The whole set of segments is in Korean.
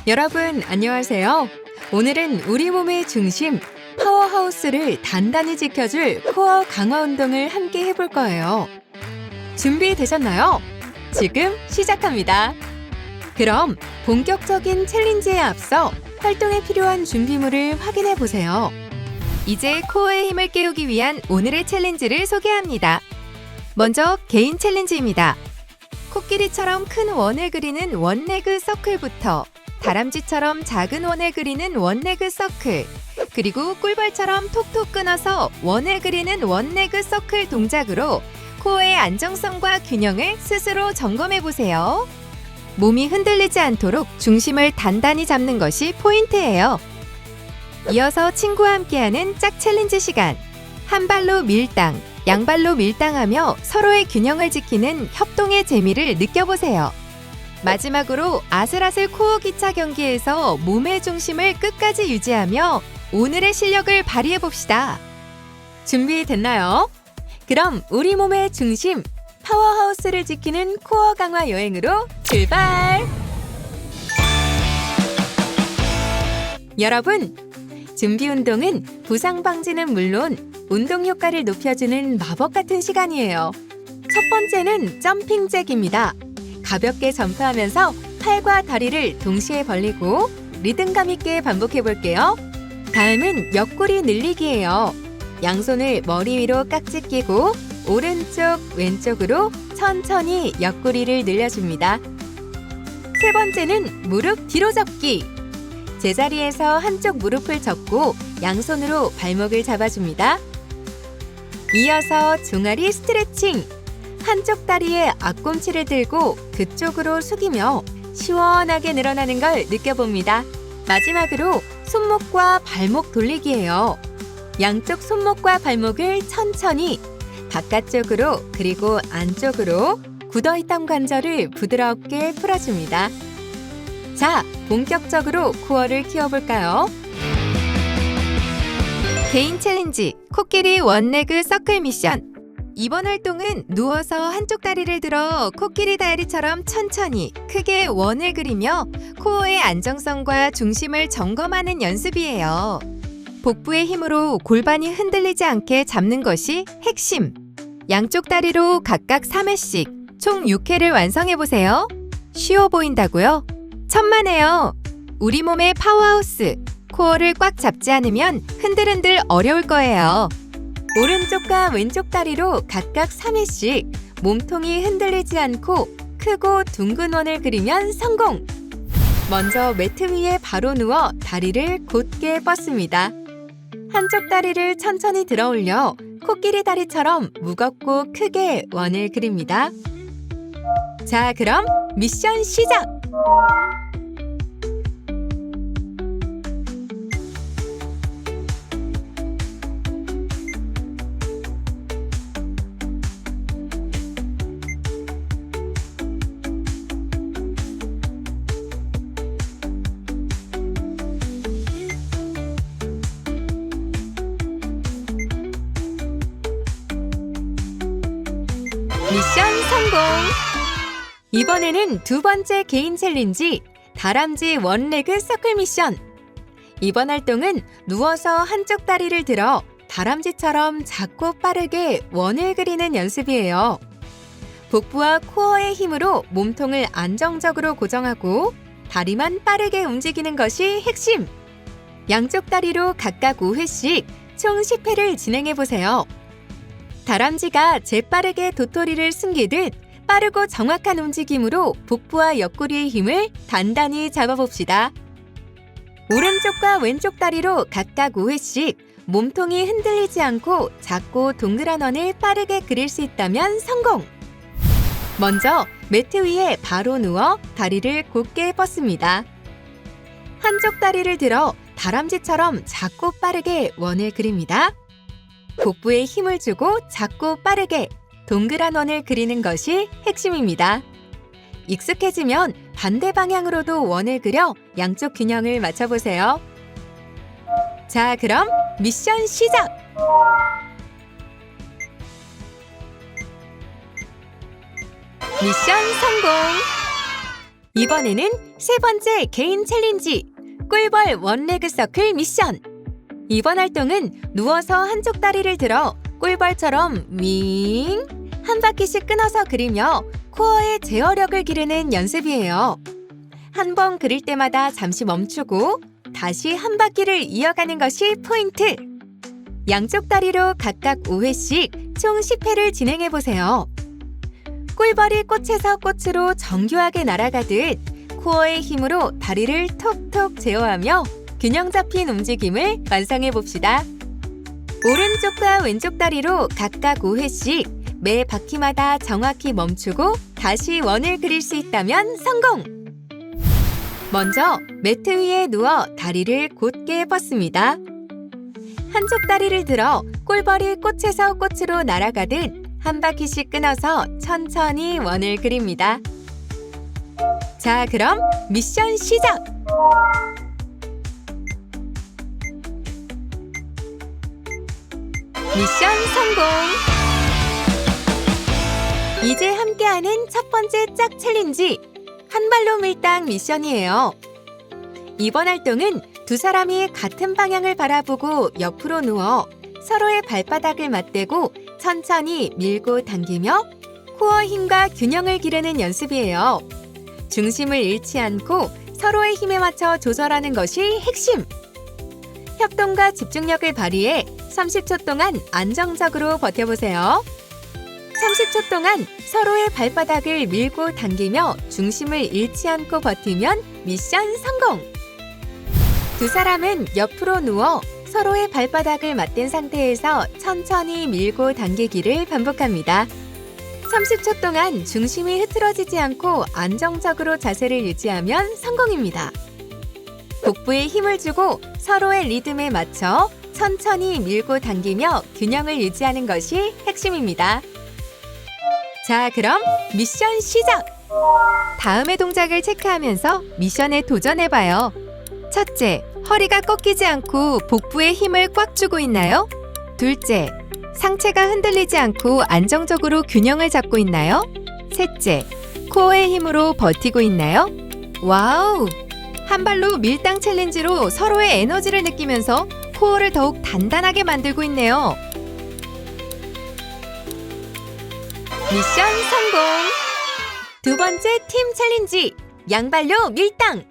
여러분, 안녕하세요. 오늘은 우리 몸의 중심, 파워하우스를 단단히 지켜줄 코어 강화 운동을 함께 해볼 거예요. 준비되셨나요? 지금 시작합니다. 그럼 본격적인 챌린지에 앞서 활동에 필요한 준비물을 확인해 보세요. 이제 코어의 힘을 깨우기 위한 오늘의 챌린지를 소개합니다. 먼저 개인 챌린지입니다. 코끼리처럼 큰 원을 그리는 원레그 서클부터 다람쥐처럼 작은 원을 그리는 원레그 서클, 그리고 꿀벌처럼 톡톡 끊어서 원을 그리는 원레그 서클 동작으로 코어의 안정성과 gun형을 스스로 점검해 보세요. 몸이 흔들리지 않도록 중심을 단단히 잡는 것이 포인트예요. 이어서 친구와 함께하는 짝 챌린지 시간. 한 발로 밀당, 양발로 밀당하며 서로의 균형을 지키는 협동의 재미를 느껴보세요. 마지막으로 아슬아슬 코어 기차 경기에서 몸의 중심을 끝까지 유지하며 오늘의 실력을 발휘해봅시다. 준비됐나요? 그럼 우리 몸의 중심, 파워하우스를 지키는 코어 강화 여행으로 출발! 여러분, 준비 운동은 부상 방지는 물론 운동 효과를 높여주는 마법 같은 시간이에요. 첫 번째는 점핑 잭입니다. 가볍게 점프하면서 팔과 다리를 동시에 벌리고 리듬감 있게 반복해 볼게요. 다음은 옆구리 늘리기예요. 양손을 머리 위로 깍지 끼고 오른쪽, 왼쪽으로 천천히 옆구리를 늘려줍니다. 세 번째는 무릎 뒤로 접기. 제자리에서 한쪽 무릎을 접고 양손으로 발목을 잡아줍니다. 이어서 종아리 스트레칭. 한쪽 다리에 앞꿈치를 들고 그쪽으로 숙이며 시원하게 늘어나는 걸 느껴봅니다. 마지막으로 손목과 발목 돌리기예요. 양쪽 손목과 발목을 천천히 바깥쪽으로 그리고 안쪽으로 굳어있던 관절을 부드럽게 풀어줍니다. 자, 본격적으로 코어를 키워볼까요? 개인 챌린지 코끼리 원레그 서클 미션. 이번 활동은 누워서 한쪽 다리를 들어 코끼리 다리처럼 천천히 크게 원을 그리며 코어의 안정성과 중심을 점검하는 연습이에요. 복부의 힘으로 골반이 흔들리지 않게 잡는 것이 핵심. 양쪽 다리로 각각 3회씩 총 6회를 완성해보세요. 쉬워 보인다고요? 천만에요. 우리 몸의 파워하우스. 코어를 꽉 잡지 않으면 흔들흔들 어려울 거예요. 오른쪽과 왼쪽 다리로 각각 3회씩 몸통이 흔들리지 않고 크고 둥근 원을 그리면 성공! 먼저 매트 위에 바로 누워 다리를 곧게 뻗습니다. 한쪽 다리를 천천히 들어 올려 코끼리 다리처럼 무겁고 크게 원을 그립니다. 자, 그럼 미션 시작! 미션 성공! 이번에는 두 번째 개인 챌린지 다람쥐 원레그 서클 미션. 이번 활동은 누워서 한쪽 다리를 들어 다람쥐처럼 작고 빠르게 원을 그리는 연습이에요. 복부와 코어의 힘으로 몸통을 안정적으로 고정하고 다리만 빠르게 움직이는 것이 핵심. 양쪽 다리로 각각 5회씩 총 10회를 진행해보세요. 다람쥐가 재빠르게 도토리를 숨기듯 빠르고 정확한 움직임으로 복부와 옆구리의 힘을 단단히 잡아봅시다. 오른쪽과 왼쪽 다리로 각각 5회씩 몸통이 흔들리지 않고 작고 동그란 원을 빠르게 그릴 수 있다면 성공! 먼저 매트 위에 바로 누워 다리를 곧게 뻗습니다. 한쪽 다리를 들어 다람쥐처럼 작고 빠르게 원을 그립니다. 복부에 힘을 주고 작고 빠르게 동그란 원을 그리는 것이 핵심입니다. 익숙해지면 반대 방향으로도 원을 그려 양쪽 균형을 맞춰보세요. 자, 그럼 미션 시작! 미션 성공! 이번에는 세 번째 개인 챌린지 꿀벌 원레그 서클 미션. 이번 활동은 누워서 한쪽 다리를 들어 꿀벌처럼 윙! 한 바퀴씩 끊어서 그리며 코어의 제어력을 기르는 연습이에요. 한 번 그릴 때마다 잠시 멈추고 다시 한 바퀴를 이어가는 것이 포인트! 양쪽 다리로 각각 5회씩 총 10회를 진행해보세요. 꿀벌이 꽃에서 꽃으로 정교하게 날아가듯 코어의 힘으로 다리를 톡톡 제어하며 균형 잡힌 움직임을 완성해봅시다. 오른쪽과 왼쪽 다리로 각각 5회씩 매 바퀴마다 정확히 멈추고 다시 원을 그릴 수 있다면 성공! 먼저 매트 위에 누워 다리를 곧게 뻗습니다. 한쪽 다리를 들어 꿀벌이 꽃에서 꽃으로 날아가듯 한 바퀴씩 끊어서 천천히 원을 그립니다. 자, 그럼 미션 시작! 미션 성공! 이제 함께하는 첫 번째 짝 챌린지 한 발로 밀당 미션이에요. 이번 활동은 두 사람이 같은 방향을 바라보고 옆으로 누워 서로의 발바닥을 맞대고 천천히 밀고 당기며 코어 힘과 균형을 기르는 연습이에요. 중심을 잃지 않고 서로의 힘에 맞춰 조절하는 것이 핵심! 협동과 집중력을 발휘해 30초 동안 안정적으로 버텨보세요. 30초 동안 서로의 발바닥을 밀고 당기며 중심을 잃지 않고 버티면 미션 성공! 두 사람은 옆으로 누워 서로의 발바닥을 맞댄 상태에서 천천히 밀고 당기기를 반복합니다. 30초 동안 중심이 흐트러지지 않고 안정적으로 자세를 유지하면 성공입니다. 복부에 힘을 주고 서로의 리듬에 맞춰 천천히 밀고 당기며 균형을 유지하는 것이 핵심입니다. 자, 그럼 미션 시작! 다음의 동작을 체크하면서 미션에 도전해봐요. 첫째, 허리가 꺾이지 않고 복부에 힘을 꽉 주고 있나요? 둘째, 상체가 흔들리지 않고 안정적으로 균형을 잡고 있나요? 셋째, 코어의 힘으로 버티고 있나요? 와우! 한 발로 밀당 챌린지로 서로의 에너지를 느끼면서 코어를 더욱 단단하게 만들고 있네요. 미션 성공! 두 번째 팀 챌린지 양발로 밀당!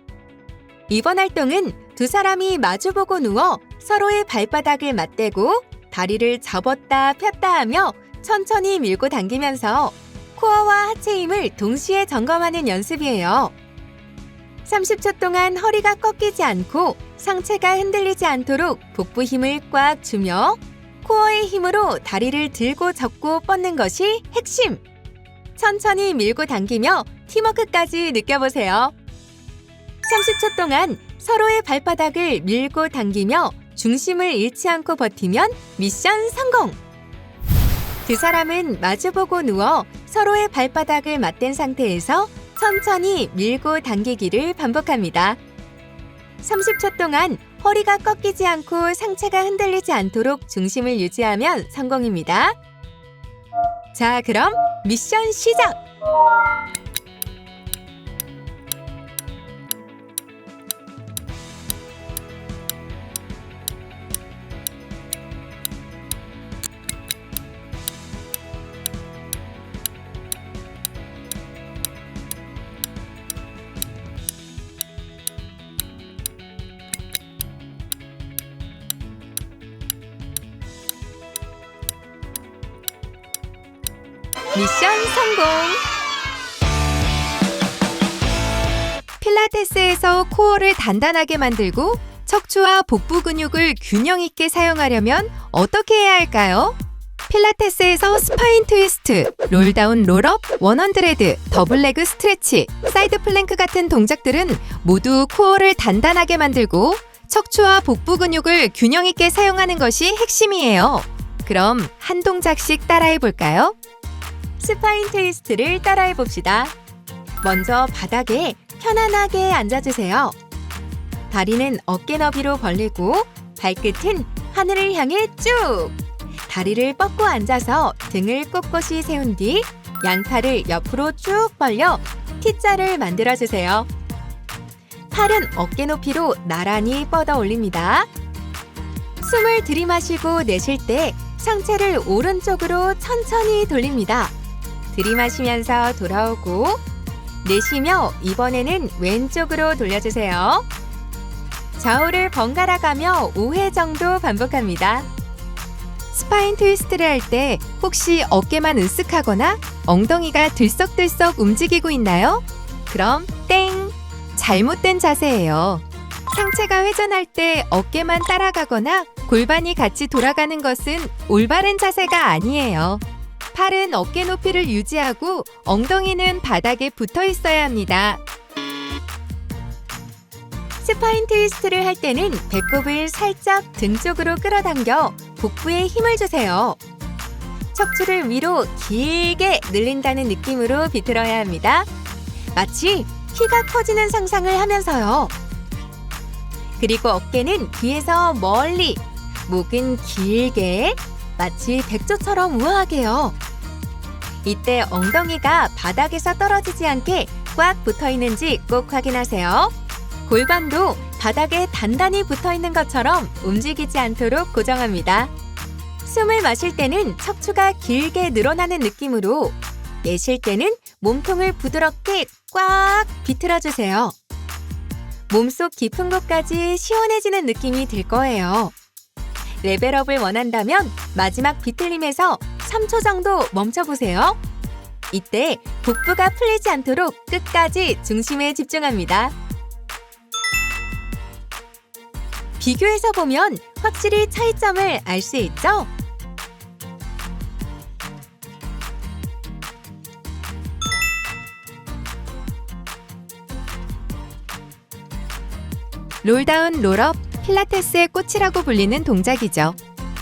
이번 활동은 두 사람이 마주보고 누워 서로의 발바닥을 맞대고 다리를 접었다 폈다 하며 천천히 밀고 당기면서 코어와 하체 힘을 동시에 점검하는 연습이에요. 30초 동안 허리가 꺾이지 않고 상체가 흔들리지 않도록 복부 힘을 꽉 주며 코어의 힘으로 다리를 들고 접고 뻗는 것이 핵심! 천천히 밀고 당기며 팀워크까지 느껴보세요. 30초 동안 서로의 발바닥을 밀고 당기며 중심을 잃지 않고 버티면 미션 성공! 두 사람은 마주보고 누워 서로의 발바닥을 맞댄 상태에서 천천히 밀고 당기기를 반복합니다. 30초 동안 허리가 꺾이지 않고 상체가 흔들리지 않도록 중심을 유지하면 성공입니다. 자, 그럼 미션 시작! 미션 성공! 필라테스에서 코어를 단단하게 만들고 척추와 복부 근육을 균형 있게 사용하려면 어떻게 해야 할까요? 필라테스에서 스파인 트위스트, 롤다운 롤업, 원헌드레드, 더블레그 스트레치, 사이드 플랭크 같은 동작들은 모두 코어를 단단하게 만들고 척추와 복부 근육을 균형 있게 사용하는 것이 핵심이에요. 그럼 한 동작씩 따라해 볼까요? 스파인 트위스트를 따라해 봅시다. 먼저 바닥에 편안하게 앉아주세요. 다리는 어깨 너비로 벌리고 발끝은 하늘을 향해 쭉! 다리를 뻗고 앉아서 등을 꼿꼿이 세운 뒤 양팔을 옆으로 쭉 벌려 T자를 만들어주세요. 팔은 어깨 높이로 나란히 뻗어 올립니다. 숨을 들이마시고 내쉴 때 상체를 오른쪽으로 천천히 돌립니다. 들이마시면서 돌아오고 내쉬며 이번에는 왼쪽으로 돌려주세요. 좌우를 번갈아 가며 5회 정도 반복합니다. 스파인 트위스트를 할 때 혹시 어깨만 으쓱하거나 엉덩이가 들썩들썩 움직이고 있나요? 그럼 땡! 잘못된 자세예요. 상체가 회전할 때 어깨만 따라가거나 골반이 같이 돌아가는 것은 올바른 자세가 아니에요. 팔은 어깨 높이를 유지하고 엉덩이는 바닥에 붙어 있어야 합니다. 스파인 트위스트를 할 때는 배꼽을 살짝 등 쪽으로 끌어당겨 복부에 힘을 주세요. 척추를 위로 길게 늘린다는 느낌으로 비틀어야 합니다. 마치 키가 커지는 상상을 하면서요. 그리고 어깨는 뒤에서 멀리, 목은 길게, 마치 백조처럼 우아하게요. 이때 엉덩이가 바닥에서 떨어지지 않게 꽉 붙어 있는지 꼭 확인하세요. 골반도 바닥에 단단히 붙어 있는 것처럼 움직이지 않도록 고정합니다. 숨을 마실 때는 척추가 길게 늘어나는 느낌으로, 내쉴 때는 몸통을 부드럽게 꽉 비틀어주세요. 몸속 깊은 곳까지 시원해지는 느낌이 들 거예요. 레벨업을 원한다면 마지막 비틀림에서 3초 정도 멈춰보세요. 이때 복부가 풀리지 않도록 끝까지 중심에 집중합니다. 비교해서 보면 확실히 차이점을 알 수 있죠? 롤다운 롤업, 필라테스의 꽃이라고 불리는 동작이죠.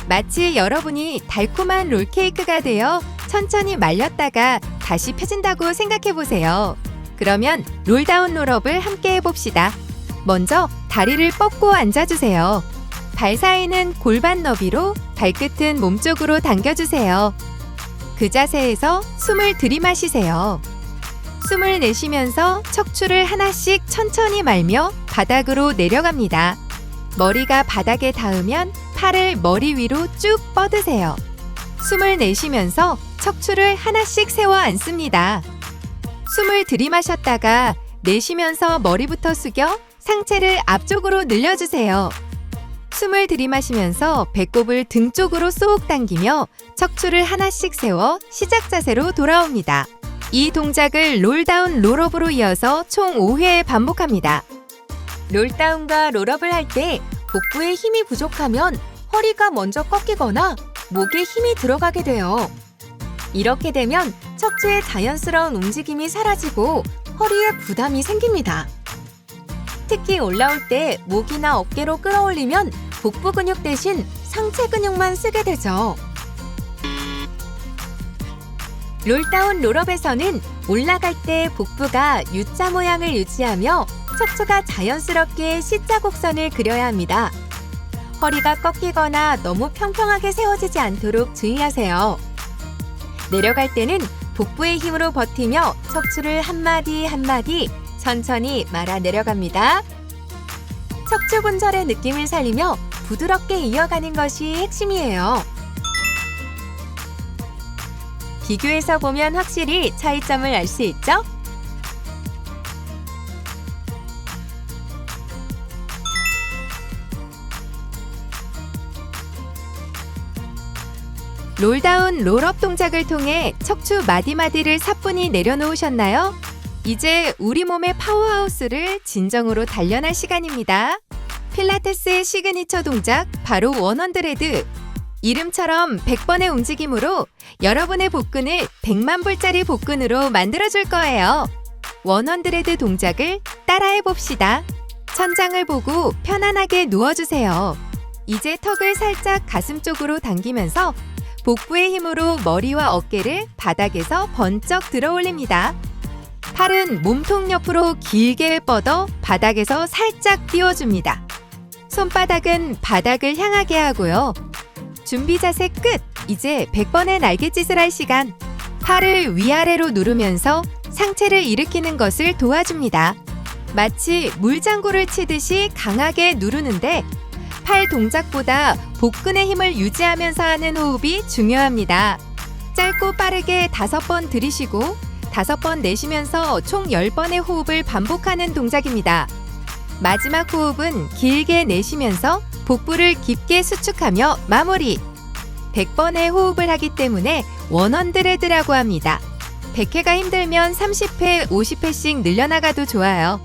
마치 여러분이 달콤한 롤케이크가 되어 천천히 말렸다가 다시 펴진다고 생각해보세요. 그러면 롤다운 롤업을 함께 해봅시다. 먼저 다리를 뻗고 앉아주세요. 발 사이는 골반 너비로, 발끝은 몸쪽으로 당겨주세요. 그 자세에서 숨을 들이마시세요. 숨을 내쉬면서 척추를 하나씩 천천히 말며 바닥으로 내려갑니다. 머리가 바닥에 닿으면 팔을 머리 위로 쭉 뻗으세요. 숨을 내쉬면서 척추를 하나씩 세워 앉습니다. 숨을 들이마셨다가 내쉬면서 머리부터 숙여 상체를 앞쪽으로 늘려주세요. 숨을 들이마시면서 배꼽을 등 쪽으로 쏙 당기며 척추를 하나씩 세워 시작 자세로 돌아옵니다. 이 동작을 롤다운 롤업으로 이어서 총 5회 반복합니다. 롤다운과 롤업을 할 때 복부에 힘이 부족하면 허리가 먼저 꺾이거나 목에 힘이 들어가게 돼요. 이렇게 되면 척추의 자연스러운 움직임이 사라지고 허리에 부담이 생깁니다. 특히 올라올 때 목이나 어깨로 끌어올리면 복부 근육 대신 상체 근육만 쓰게 되죠. 롤다운 롤업에서는 올라갈 때 복부가 U자 모양을 유지하며 척추가 자연스럽게 C자 곡선을 그려야 합니다. 허리가 꺾이거나 너무 평평하게 세워지지 않도록 주의하세요. 내려갈 때는 복부의 힘으로 버티며 척추를 한마디 한마디 천천히 말아 내려갑니다. 척추 관절의 느낌을 살리며 부드럽게 이어가는 것이 핵심이에요. 비교해서 보면 확실히 차이점을 알 수 있죠? 롤다운 롤업 동작을 통해 척추 마디마디를 사뿐히 내려놓으셨나요? 이제 우리 몸의 파워하우스를 진정으로 단련할 시간입니다. 필라테스의 시그니처 동작 바로 원헌드레드. 이름처럼 100번의 움직임으로 여러분의 복근을 100만 불짜리 복근으로 만들어줄 거예요. 원헌드레드 동작을 따라해 봅시다. 천장을 보고 편안하게 누워주세요. 이제 턱을 살짝 가슴 쪽으로 당기면서 복부의 힘으로 머리와 어깨를 바닥에서 번쩍 들어 올립니다. 팔은 몸통 옆으로 길게 뻗어 바닥에서 살짝 띄워줍니다. 손바닥은 바닥을 향하게 하고요. 준비 자세 끝! 이제 100번의 날갯짓을 할 시간. 팔을 위아래로 누르면서 상체를 일으키는 것을 도와줍니다. 마치 물장구를 치듯이 강하게 누르는데 팔 동작보다 복근의 힘을 유지하면서 하는 호흡이 중요합니다. 짧고 빠르게 5번 들이쉬고 5번 내쉬면서 총 10번의 호흡을 반복하는 동작입니다. 마지막 호흡은 길게 내쉬면서 복부를 깊게 수축하며 마무리. 100번의 호흡을 하기 때문에 100라고 합니다. 100회가 힘들면 30회, 50회씩 늘려나가도 좋아요.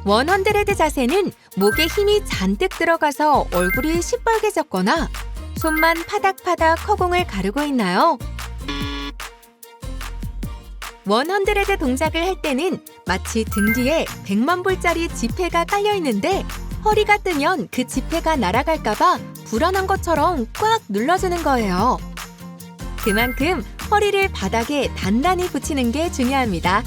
100 자세는 목에 힘이 잔뜩 들어가서 얼굴이 시뻘개졌거나 손만 파닥파닥 허공을 가르고 있나요? 100 동작을 할 때는 마치 등 뒤에 100만 불짜리 지폐가 깔려 있는데 허리가 뜨면 그 지폐가 날아갈까봐 불안한 것처럼 꽉 눌러주는 거예요. 그만큼 허리를 바닥에 단단히 붙이는 게 중요합니다.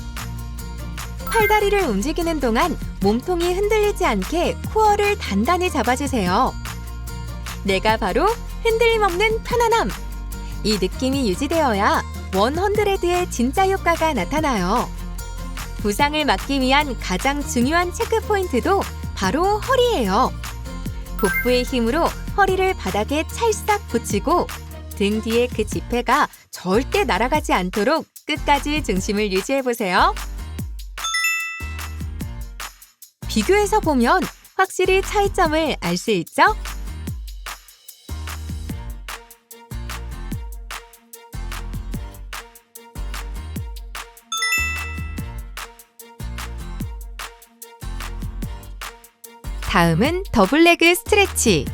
팔다리를 움직이는 동안 몸통이 흔들리지 않게 코어를 단단히 잡아주세요. 내가 바로 흔들림 없는 편안함! 이 느낌이 유지되어야 100의 진짜 효과가 나타나요. 부상을 막기 위한 가장 중요한 체크 포인트도 바로 허리예요. 복부의 힘으로 허리를 바닥에 찰싹 붙이고 등 뒤에 그 지폐가 절대 날아가지 않도록 끝까지 중심을 유지해보세요. 비교해서 보면 확실히 차이점을 알 수 있죠? 다음은 더블레그 스트레치.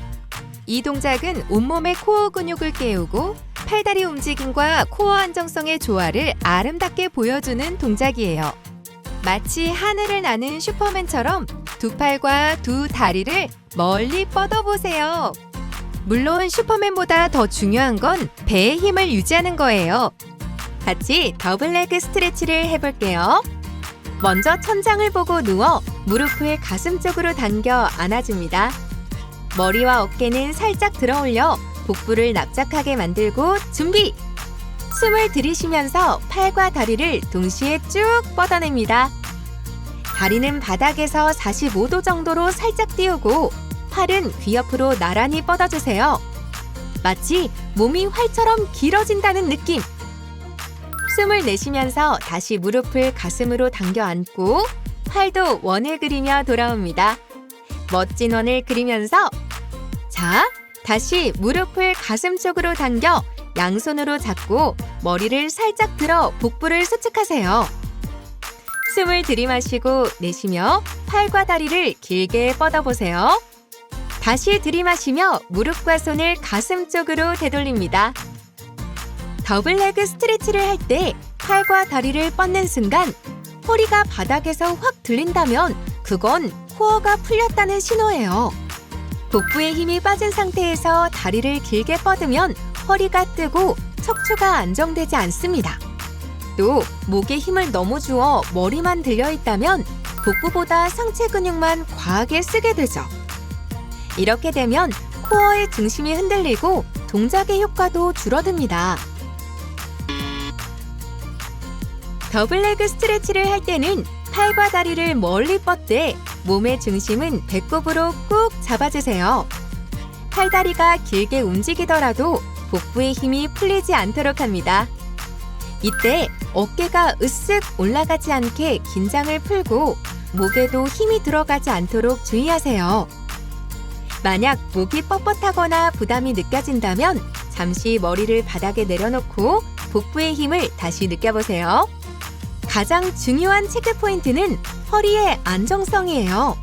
이 동작은 온몸의 코어 근육을 깨우고 팔다리 움직임과 코어 안정성의 조화를 아름답게 보여주는 동작이에요. 마치 하늘을 나는 슈퍼맨처럼 두 팔과 두 다리를 멀리 뻗어보세요. 물론 슈퍼맨보다 더 중요한 건 배의 힘을 유지하는 거예요. 같이 더블레그 스트레치를 해볼게요. 먼저 천장을 보고 누워 무릎을 가슴 쪽으로 당겨 안아줍니다. 머리와 어깨는 살짝 들어올려 복부를 납작하게 만들고 준비! 숨을 들이쉬면서 팔과 다리를 동시에 쭉 뻗어냅니다. 다리는 바닥에서 45도 정도로 살짝 띄우고 팔은 귀 옆으로 나란히 뻗어주세요. 마치 몸이 활처럼 길어진다는 느낌! 숨을 내쉬면서 다시 무릎을 가슴으로 당겨 안고 팔도 원을 그리며 돌아옵니다. 멋진 원을 그리면서 자, 다시 무릎을 가슴 쪽으로 당겨 양손으로 잡고 머리를 살짝 들어 복부를 수축하세요. 숨을 들이마시고 내쉬며 팔과 다리를 길게 뻗어보세요. 다시 들이마시며 무릎과 손을 가슴 쪽으로 되돌립니다. 더블레그 스트레치를 할 때 팔과 다리를 뻗는 순간 허리가 바닥에서 확 들린다면 그건 코어가 풀렸다는 신호예요. 복부에 힘이 빠진 상태에서 다리를 길게 뻗으면 허리가 뜨고 척추가 안정되지 않습니다. 또 목에 힘을 너무 주어 머리만 들려있다면 복부보다 상체 근육만 과하게 쓰게 되죠. 이렇게 되면 코어의 중심이 흔들리고 동작의 효과도 줄어듭니다. 더블레그 스트레치를 할 때는 팔과 다리를 멀리 뻗되 몸의 중심은 배꼽으로 꾹 잡아주세요. 팔다리가 길게 움직이더라도 복부의 힘이 풀리지 않도록 합니다. 이때 어깨가 으쓱 올라가지 않게 긴장을 풀고 목에도 힘이 들어가지 않도록 주의하세요. 만약 목이 뻣뻣하거나 부담이 느껴진다면 잠시 머리를 바닥에 내려놓고 복부의 힘을 다시 느껴보세요. 가장 중요한 체크 포인트는 허리의 안정성이에요.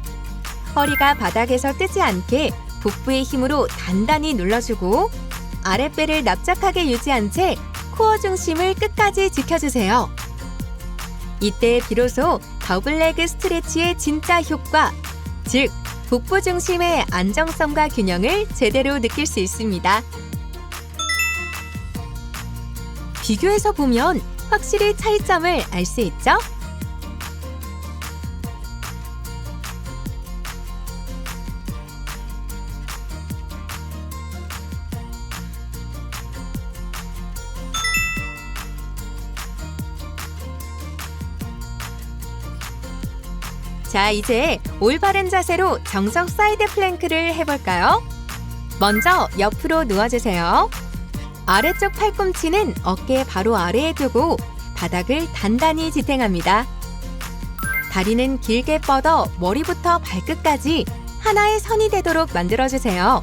허리가 바닥에서 뜨지 않게 복부의 힘으로 단단히 눌러주고 아랫배를 납작하게 유지한 채 코어 중심을 끝까지 지켜주세요. 이때 비로소 더블레그 스트레치의 진짜 효과, 즉 복부 중심의 안정성과 균형을 제대로 느낄 수 있습니다. 비교해서 보면 확실히 차이점을 알 수 있죠? 자, 이제 올바른 자세로 정석 사이드 플랭크를 해볼까요? 먼저 옆으로 누워주세요. 아래쪽 팔꿈치는 어깨 바로 아래에 두고 바닥을 단단히 지탱합니다. 다리는 길게 뻗어 머리부터 발끝까지 하나의 선이 되도록 만들어주세요.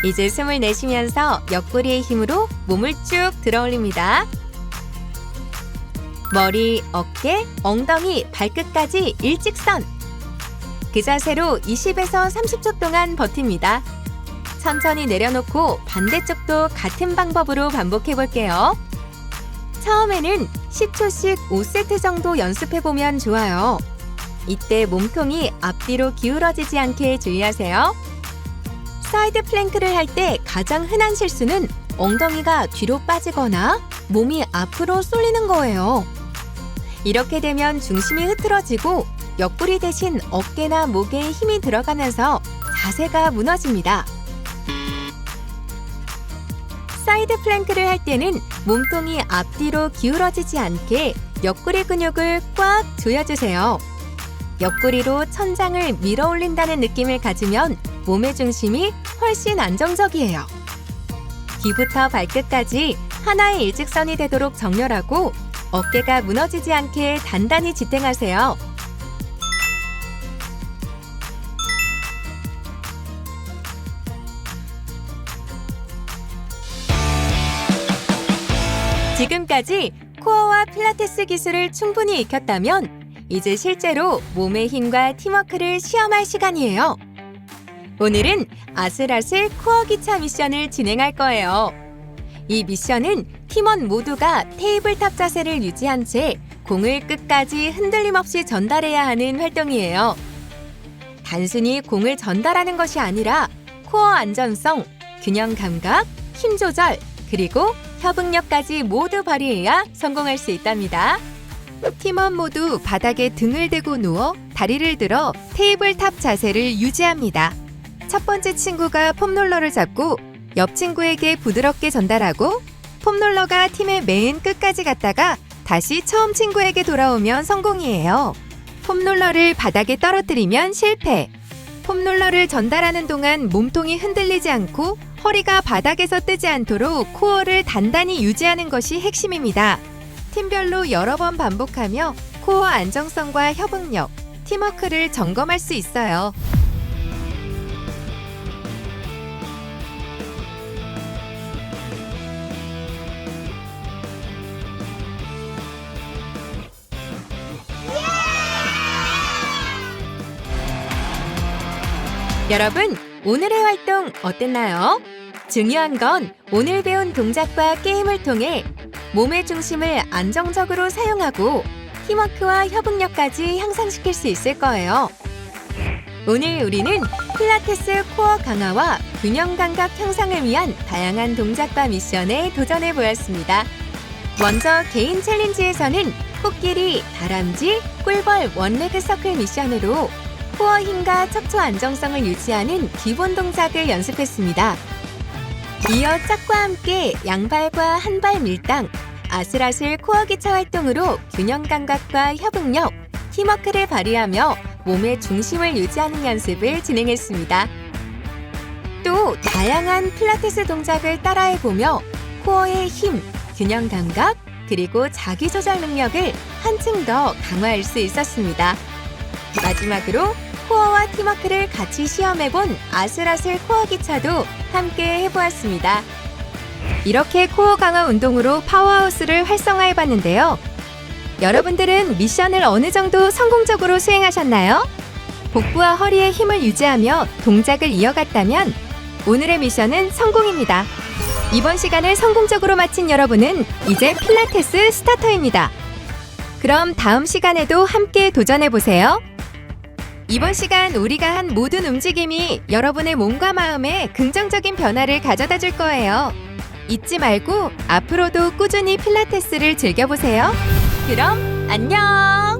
이제 숨을 내쉬면서 옆구리의 힘으로 몸을 쭉 들어올립니다. 머리, 어깨, 엉덩이, 발끝까지 일직선! 그 자세로 20에서 30초 동안 버팁니다. 천천히 내려놓고 반대쪽도 같은 방법으로 반복해볼게요. 처음에는 10초씩 5세트 정도 연습해보면 좋아요. 이때 몸통이 앞뒤로 기울어지지 않게 주의하세요. 사이드 플랭크를 할 때 가장 흔한 실수는 엉덩이가 뒤로 빠지거나 몸이 앞으로 쏠리는 거예요. 이렇게 되면 중심이 흐트러지고 옆구리 대신 어깨나 목에 힘이 들어가면서 자세가 무너집니다. 사이드 플랭크를 할 때는 몸통이 앞뒤로 기울어지지 않게 옆구리 근육을 꽉 조여주세요. 옆구리로 천장을 밀어 올린다는 느낌을 가지면 몸의 중심이 훨씬 안정적이에요. 귀부터 발끝까지 하나의 일직선이 되도록 정렬하고 어깨가 무너지지 않게 단단히 지탱하세요. 지금까지 코어와 필라테스 기술을 충분히 익혔다면 이제 실제로 몸의 힘과 팀워크를 시험할 시간이에요. 오늘은 아슬아슬 코어 기차 미션을 진행할 거예요. 이 미션은 팀원 모두가 테이블탑 자세를 유지한 채 공을 끝까지 흔들림 없이 전달해야 하는 활동이에요. 단순히 공을 전달하는 것이 아니라 코어 안전성, 균형 감각, 힘 조절, 그리고 협응력까지 모두 발휘해야 성공할 수 있답니다. 팀원 모두 바닥에 등을 대고 누워 다리를 들어 테이블탑 자세를 유지합니다. 첫 번째 친구가 폼롤러를 잡고 옆 친구에게 부드럽게 전달하고 폼롤러가 팀의 맨 끝까지 갔다가 다시 처음 친구에게 돌아오면 성공이에요. 폼롤러를 바닥에 떨어뜨리면 실패. 폼롤러를 전달하는 동안 몸통이 흔들리지 않고 허리가 바닥에서 뜨지 않도록 코어를 단단히 유지하는 것이 핵심입니다. 팀별로 여러 번 반복하며 코어 안정성과 협응력, 팀워크를 점검할 수 있어요. 여러분, 오늘의 활동 어땠나요? 중요한 건 오늘 배운 동작과 게임을 통해 몸의 중심을 안정적으로 사용하고 팀워크와 협응력까지 향상시킬 수 있을 거예요. 오늘 우리는 필라테스 코어 강화와 균형 감각 향상을 위한 다양한 동작과 미션에 도전해 보았습니다. 먼저 개인 챌린지에서는 코끼리, 다람쥐, 꿀벌 원레그 서클 미션으로 코어 힘과 척추 안정성을 유지하는 기본 동작을 연습했습니다. 이어 짝과 함께 양발과 한발 밀당, 아슬아슬 코어 기차 활동으로 균형 감각과 협응력, 팀워크를 발휘하며 몸의 중심을 유지하는 연습을 진행했습니다. 또 다양한 필라테스 동작을 따라해보며 코어의 힘, 균형 감각, 그리고 자기 조절 능력을 한층 더 강화할 수 있었습니다. 마지막으로 코어와 팀워크를 같이 시험해본 아슬아슬 코어 기차도 함께 해보았습니다. 이렇게 코어 강화 운동으로 파워하우스를 활성화해봤는데요. 여러분들은 미션을 어느 정도 성공적으로 수행하셨나요? 복부와 허리에 힘을 유지하며 동작을 이어갔다면 오늘의 미션은 성공입니다. 이번 시간을 성공적으로 마친 여러분은 이제 필라테스 스타터입니다. 그럼 다음 시간에도 함께 도전해보세요. 이번 시간 우리가 한 모든 움직임이 여러분의 몸과 마음에 긍정적인 변화를 가져다 줄 거예요. 잊지 말고 앞으로도 꾸준히 필라테스를 즐겨보세요. 그럼 안녕!